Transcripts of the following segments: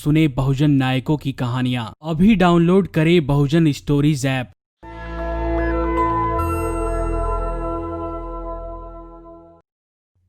सुने बहुजन नायकों की कहानियां। अभी डाउनलोड करें बहुजन स्टोरीज ऐप।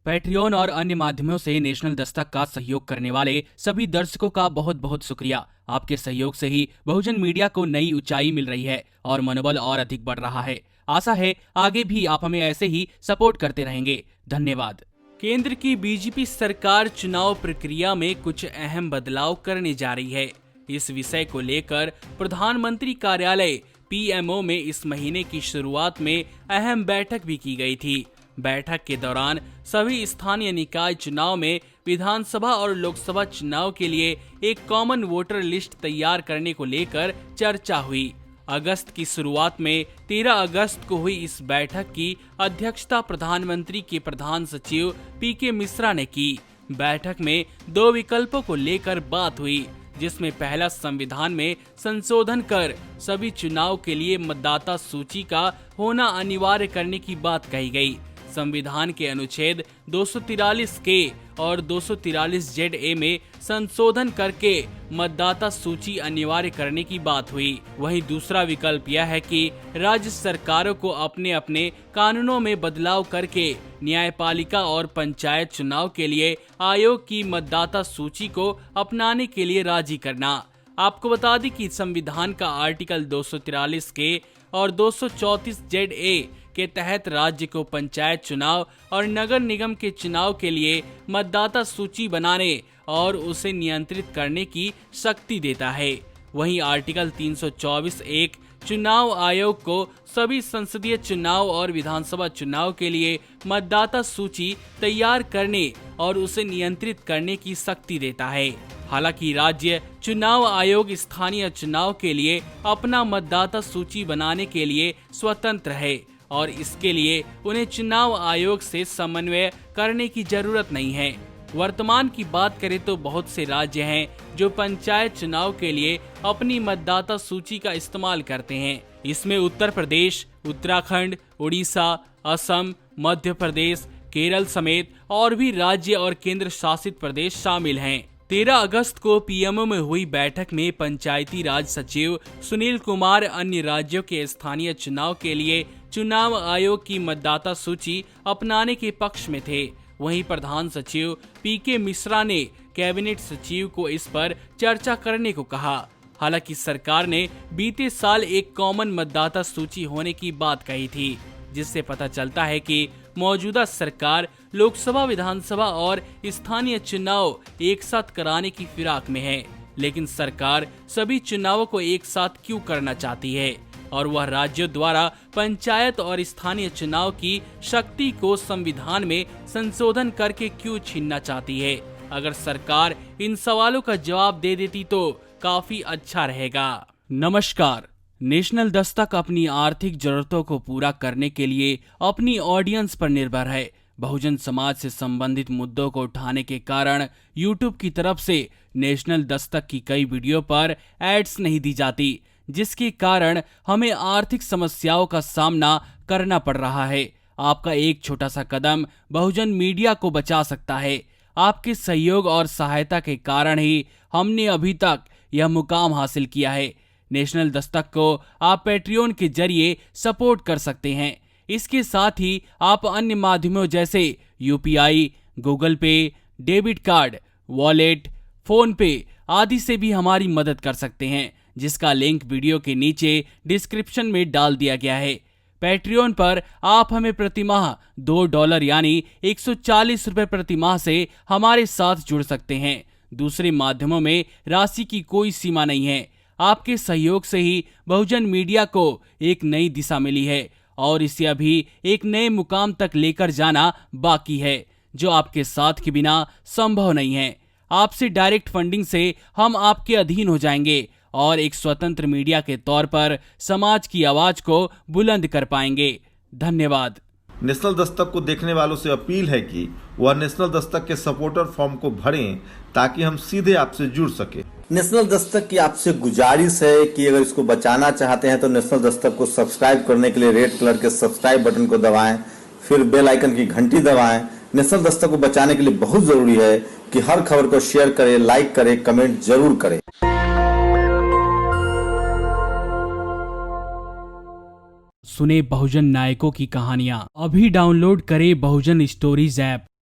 पैट्रियन और अन्य माध्यमों से नेशनल दस्तक का सहयोग करने वाले सभी दर्शकों का बहुत बहुत शुक्रिया। आपके सहयोग से ही बहुजन मीडिया को नई ऊंचाई मिल रही है और मनोबल और अधिक बढ़ रहा है। आशा है आगे भी आप हमें ऐसे ही सपोर्ट करते रहेंगे। धन्यवाद। केंद्र की बीजेपी सरकार चुनाव प्रक्रिया में कुछ अहम बदलाव करने जा रही है। इस विषय को लेकर प्रधानमंत्री कार्यालय पीएमओ में इस महीने की शुरुआत में अहम बैठक भी की गई थी। बैठक के दौरान सभी स्थानीय निकाय चुनाव में विधानसभा और लोकसभा चुनाव के लिए एक कॉमन वोटर लिस्ट तैयार करने को लेकर चर्चा हुई। अगस्त की शुरुआत में 13 अगस्त को हुई इस बैठक की अध्यक्षता प्रधानमंत्री के प्रधान सचिव पीके मिश्रा ने की। बैठक में 2 विकल्पों को लेकर बात हुई, जिसमें पहला संविधान में संशोधन कर सभी चुनाव के लिए मतदाता सूची का होना अनिवार्य करने की बात कही गई। संविधान के अनुच्छेद 243 के और 243 ZA में संशोधन करके मतदाता सूची अनिवार्य करने की बात हुई। वहीं दूसरा विकल्प यह है कि राज्य सरकारों को अपने अपने कानूनों में बदलाव करके न्यायपालिका और पंचायत चुनाव के लिए आयोग की मतदाता सूची को अपनाने के लिए राजी करना। आपको बता दें कि संविधान का आर्टिकल 243 के और 234 ZA के तहत राज्य को पंचायत चुनाव और नगर निगम के चुनाव के लिए मतदाता सूची बनाने और उसे नियंत्रित करने की शक्ति देता है। वहीं आर्टिकल 324(1) चुनाव आयोग को सभी संसदीय चुनाव और विधानसभा चुनाव के लिए मतदाता सूची तैयार करने और उसे नियंत्रित करने की शक्ति देता है। हालांकि राज्य चुनाव आयोग स्थानीय चुनाव के लिए अपना मतदाता सूची बनाने के लिए स्वतंत्र है और इसके लिए उन्हें चुनाव आयोग से समन्वय करने की जरूरत नहीं है। वर्तमान की बात करें तो बहुत से राज्य हैं जो पंचायत चुनाव के लिए अपनी मतदाता सूची का इस्तेमाल करते हैं। इसमें उत्तर प्रदेश, उत्तराखंड, उड़ीसा, असम, मध्य प्रदेश, केरल समेत और भी राज्य और केंद्र शासित प्रदेश शामिल हैं। 13 अगस्त को पीएमओ में हुई बैठक में पंचायती राज सचिव सुनील कुमार अन्य राज्यों के स्थानीय चुनाव के लिए चुनाव आयोग की मतदाता सूची अपनाने के पक्ष में थे। वहीं प्रधान सचिव पीके मिश्रा ने कैबिनेट सचिव को इस पर चर्चा करने को कहा। हालांकि सरकार ने बीते साल एक कॉमन मतदाता सूची होने की बात कही थी, जिससे पता चलता है कि मौजूदा सरकार लोकसभा, विधानसभा और स्थानीय चुनाव एक साथ कराने की फिराक में है। लेकिन सरकार सभी चुनावों को एक साथ क्यों करना चाहती है और वह राज्यों द्वारा पंचायत और स्थानीय चुनाव की शक्ति को संविधान में संशोधन करके क्यों छीनना चाहती है? अगर सरकार इन सवालों का जवाब दे देती तो काफी अच्छा रहेगा। नमस्कार। नेशनल दस्तक अपनी आर्थिक जरूरतों को पूरा करने के लिए अपनी ऑडियंस पर निर्भर है। बहुजन समाज से संबंधित मुद्दों को उठाने के कारण यूट्यूब की तरफ से नेशनल दस्तक की कई वीडियो पर एड्स नहीं दी जाती, जिसके कारण हमें आर्थिक समस्याओं का सामना करना पड़ रहा है। आपका एक छोटा सा कदम बहुजन मीडिया को बचा सकता है। आपके सहयोग और सहायता के कारण ही हमने अभी तक यह मुकाम हासिल किया है। नेशनल दस्तक को आप पैट्रियन के जरिए सपोर्ट कर सकते हैं। इसके साथ ही आप अन्य माध्यमों जैसे यूपीआई, गूगल पे, डेबिट कार्ड, वॉलेट, फोन पे आदि से भी हमारी मदद कर सकते हैं, जिसका लिंक वीडियो के नीचे डिस्क्रिप्शन में डाल दिया गया है। पैट्रियन पर आप हमें प्रतिमाह $2 यानी 140 रुपए प्रतिमाह से हमारे साथ जुड़ सकते हैं। दूसरे माध्यमों में राशि की कोई सीमा नहीं है। आपके सहयोग से ही बहुजन मीडिया को एक नई दिशा मिली है और इसे अभी एक नए मुकाम तक लेकर जाना बाकी है, जो आपके साथ के बिना संभव नहीं है। आपसे डायरेक्ट फंडिंग से हम आपके अधीन हो जाएंगे और एक स्वतंत्र मीडिया के तौर पर समाज की आवाज को बुलंद कर पाएंगे। धन्यवाद। नेशनल दस्तक को देखने वालों से अपील है कि वह नेशनल दस्तक के सपोर्टर फॉर्म को भरें ताकि हम सीधे आपसे जुड़ सके। नेशनल दस्तक की आपसे गुजारिश है कि अगर इसको बचाना चाहते हैं तो नेशनल दस्तक को सब्सक्राइब करने के लिए रेड कलर के सब्सक्राइब बटन को दबाएं, फिर बेल आइकन की घंटी दबाएं, नेशनल दस्तक को बचाने के लिए बहुत जरूरी है कि हर खबर को शेयर करें, लाइक करें, कमेंट जरूर करें। सुने बहुजन नायकों की कहानियां। अभी डाउनलोड करें बहुजन स्टोरीज ऐप।